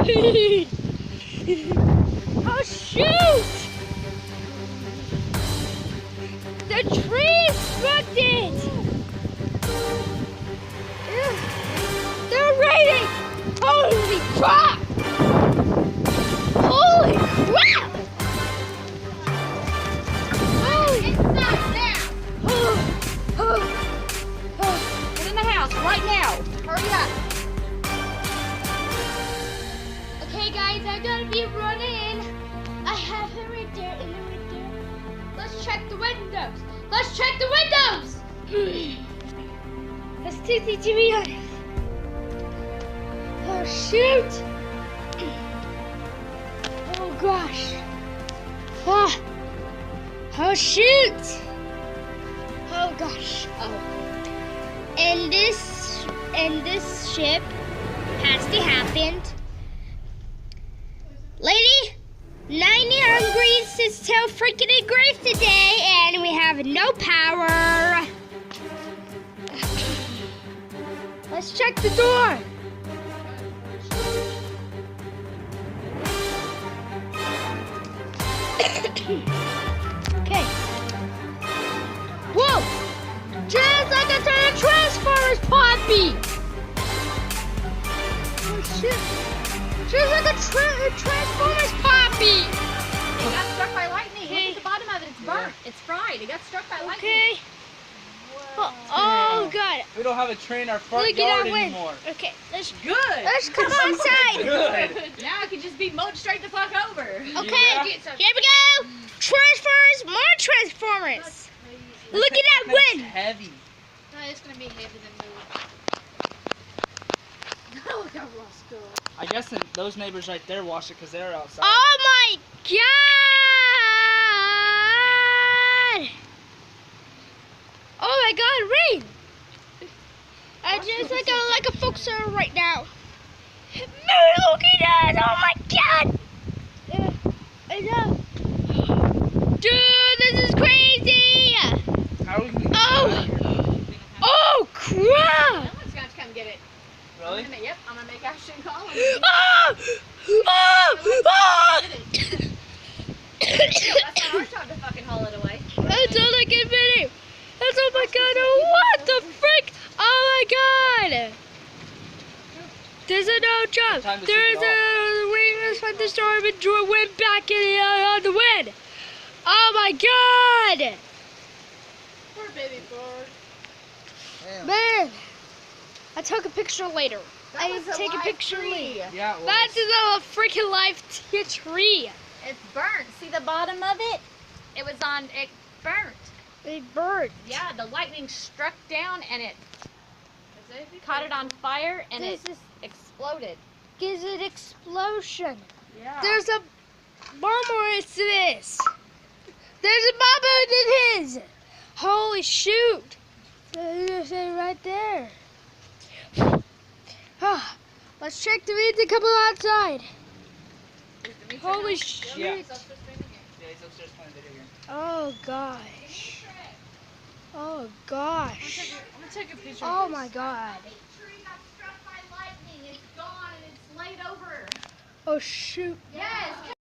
Oh shoot! The tree exploded! They're raining! Holy crap! Holy crap! Holy Get in the house right now. Hurry up. Okay guys, I gotta be running. I have him right there and him right there. Let's check the windows. Let's check the windows! Let's take the TV on. Oh shoot! Oh gosh. Ah. Oh shoot! Oh gosh. Oh. And this ship has to happen. Lady, 90 degrees is so freaking degrees today, and we have no power. Let's check the door. Okay. Whoa! Just like a ton of Transformers, Poppy! Oh shit. Just like a Transformers, Poppy! It got struck by lightning. Look at the bottom of it. It's burnt. It's fried. It got struck by lightning. Okay. Oh god. We don't have a train in our front Look yard at that wind. anymore. Okay, let's Good. come outside. Good. Now it can just be mowed straight the fuck over. Okay, Yeah. here we go. Transformers, more Transformers. Look at that That's wind. heavy. No, it's gonna be heavy than move. Oh, that was good. I guess those neighbors right there wash it because they're outside. Oh my god. Oh my god, rain. I just like a foxer right now. Look at that. Oh my god. I know. Dude, this is crazy. How are we gonna get Oh. out of here? Oh crap. Someone's got to come get it. Really? Yep, I'm gonna make Ashton call him. Oh! Oh! Oh! That's not our job to fucking haul it away. That's all I can video. That's oh my god. What the frick? Oh my god. There's a no job. Time to There's shut it a wing. Let's find the storm and draw wind back in on the wind. Oh my god. Poor baby bird. Damn. Man. I took a picture later. That I was take a live picture tree. later. Yeah, it was. That is a freaking live tree. It's burnt. See the bottom of it? It was on. It burnt. They burned. Yeah, the lightning struck down and it caught it on fire and This it is exploded. gives an explosion. Yeah. There's a bomber in this. There's a bomber in his. Holy shoot. There's it right there. Ah, let's check the means and come outside. Holy shit. Yeah. Yeah, he's upstairs playing video game. Oh gosh. Oh gosh. I'm gonna take a picture. Oh my god. The tree got struck by lightning. It's gone and it's laid over. Oh shoot. Yes.